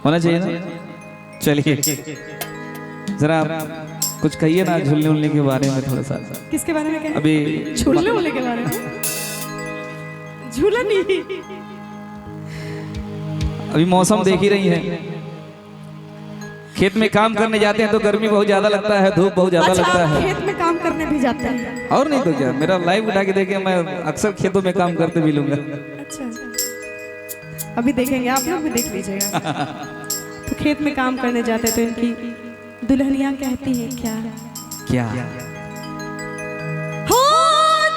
होना चाहिए ना। चलिए जरा कुछ कहिए ना झूलने उलने के बारे में थोड़ा सा। किसके बारे में कहें? अभी झूलने उलने के बारे में। झूला नहीं, अभी मौसम देख ही रही है, खेत में काम करने जाते हैं तो गर्मी बहुत ज्यादा लगता है, धूप बहुत ज्यादा लगता है। खेत में काम करने भी जाते हैं? और नहीं तो क्या, मेरा लाइव उठा के देखे, मैं अक्सर खेतों में काम करते भी लूंगा। अच्छा, अभी देखेंगे, आप लोग भी देख लीजिएगा। तो खेत में काम करने जाते तो इनकी दुल्हनियां कहती हैं क्या क्या? हो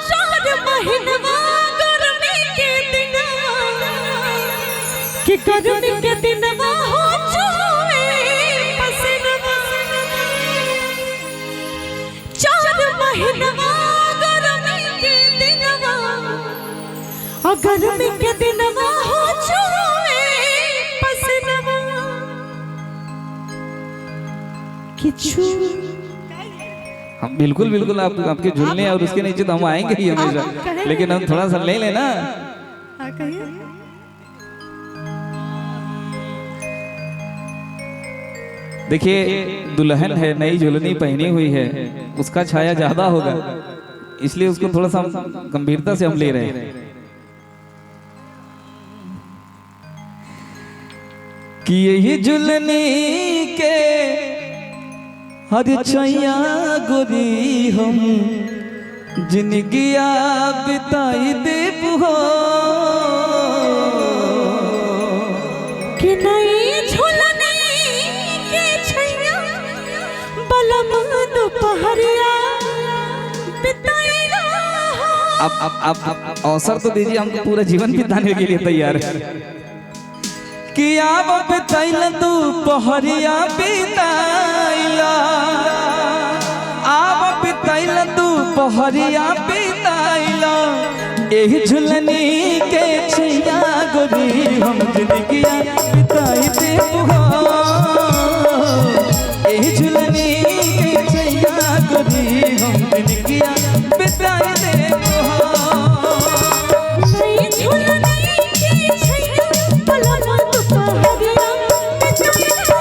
चार महीनवा गर्मी के दिनवा, कि गर्मी के दिनवा हो चुए पसीनवा। चार महीनवा गर्मी के दिनवा, और गर्मी के दिनवा हो चुए पसीनवा। किछु हम बिल्कुल बिल्कुल आपके झूलने और उसके नीचे तो हम आएंगे ही हमेशा, लेकिन हम थोड़ा सा ले लेना। देखिए दुल्हन है, नई झुलनी पहनी हुई है, उसका छाया ज्यादा होगा, इसलिए उसको थोड़ा सा गंभीरता से हम ले रहे हैं कि यही झुलनी के हर छैया गोरी हम जिंदगिया बिताई देव हो, कि नई झुलनी के छैया बलम दोपहरिया बिताई हो। अब अवसर तो दीजिए, हम पूरा जीवन बिताने के लिए तैयार है कि आप बिताइला तू पहरिया बिताइला, आप बिताइला तू पहरिया बिताइला, एही झुलनी के छैया गोरी हम जिंदगिया बिताई देव हो, एही झुलनी के छैया गोरी हम जिंदगिया बिताई देव हो। नई झुलनी के छैया बलम दोपहरिया बिताई हो।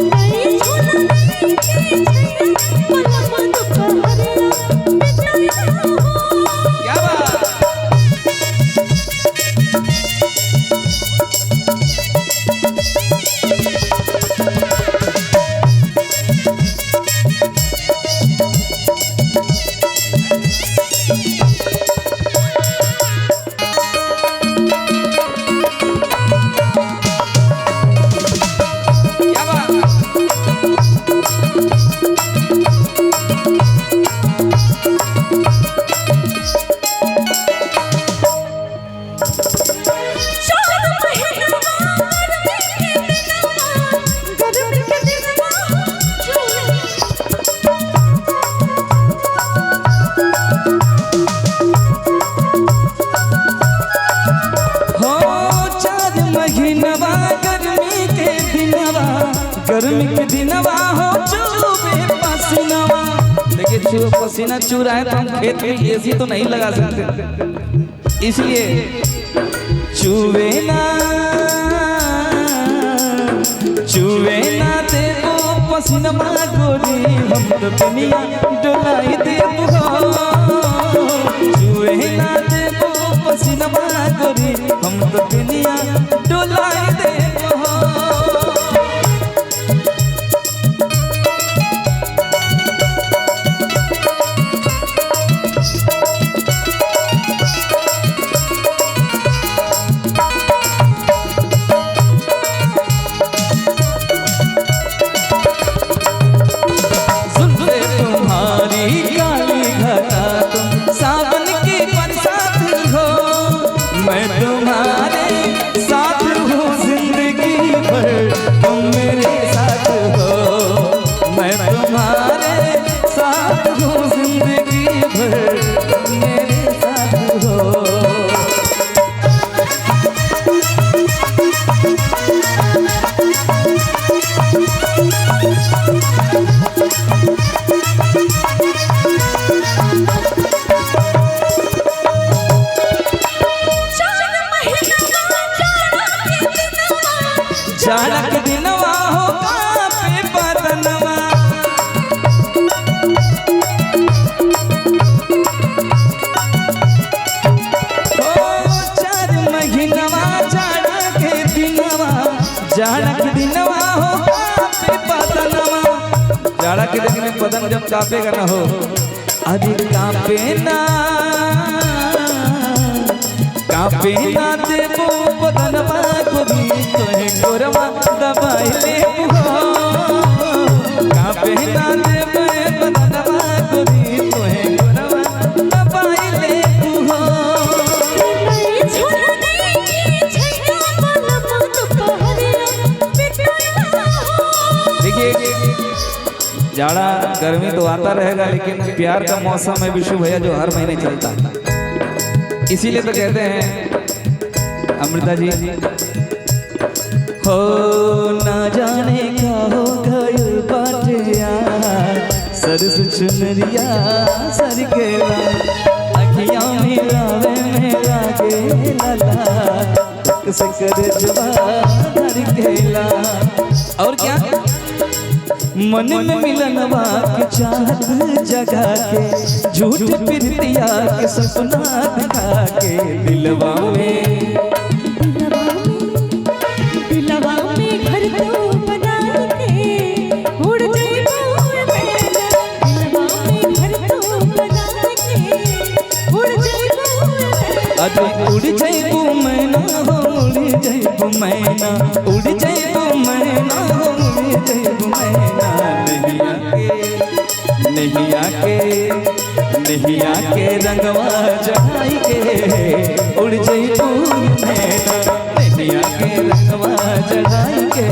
नई झुलनी के छैया बलम दोपहरिया बिताई हो। क्या बात? क्या बात? चार महीनवा गर्मी के दिनवा हो 4 महीनवा गर्मी के दिनवा, गर्मी के दिनवा हो चुबे पसीनवा। देखिए चुबे पसीना चू रहा है तो हम खेत में एसी तो नहीं लगा सकते, इसलिए चुवे ना देवो पसीनवा गोरी हम तो दुनिया डोलाई देव हो, चुवे ना देवो पसीनवा गोरी हम तो दुनिया डोलाई देव हो। सुन ले तुम्हारी काली घटा तुम सावन की बरसात हो, मैं तुम्हारे साथ जाड़ा के दिनवा हो कापे बदनवा जाड़ा के दिनवा हो कापे बदनवा। जाड़ा के दिन में बदन जब कापेगा ना हो अरे कापे ना देवो बदनवा गोरी तोहे गोरवा दबाई ले हो कापे ना देवो बदनवा गोरी तोहे गोरवा दबाई ले हो। जाड़ा गर्मी तो आता रहेगा लेकिन प्यार का मौसम है विशु भैया जो हर महीने चलता है। इसीलिए तो कहते हैं अमृता जी हो ना जाने का हो गए बाटे यार सरस चुनरिया सर केला अखियां मिलावे में लागे लाला सकर जवा धर केला। और क्या मन में मिलनवा के चाहत जगा के झूठ प्रीतिया के सपना दिखा के दिलवा में घर तो बना के उड़ जाइबो मैना दिलवा में घर तो बना के उड़ जाइबो अरे उड़ जाइबो मैना हो उड़ जाइबो मैना उड़ जाइबो मैना हो उड़ जाइबो मैना नहीं आके रंगवा चढ़ाई के उड़ जाइबो मैना नहीं आके रंगवा चढ़ाई के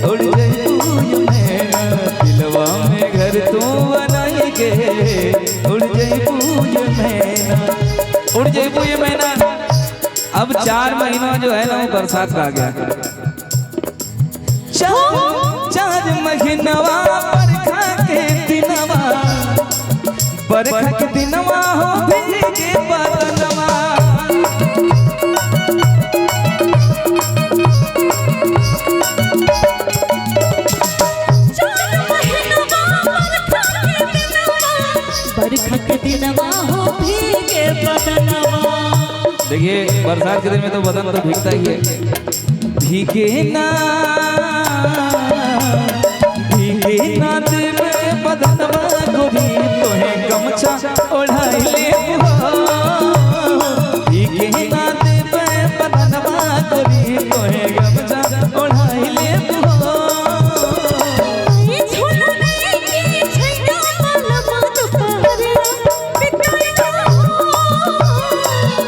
उड़ जाइबो मैना दिलवा में घर तू बनाई के उड़ जाइबो मैना उड़ जाइबो मैना। अब 4 महीना जो है ना वो बरसात का आ गया। 4 महीनवा बरखा के दिनवा बरखा के दिनवा हो भीगे बदनवा। बरखा के दिनवा हो भीगे बदनवा। देखिए बरसात के दिन में तो बदन तो भीगता ही है। भीगे ना देवे बदनवा गोरी तोहे गमछा ओढ़ाई ले हो भीगे ना देवे बदनवा गोरी तोहे गमछा ओढ़ाई ले हो।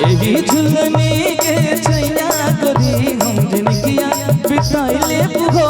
यही झुलने के छैया गोरी हम जिनकिया बिताई ले हो।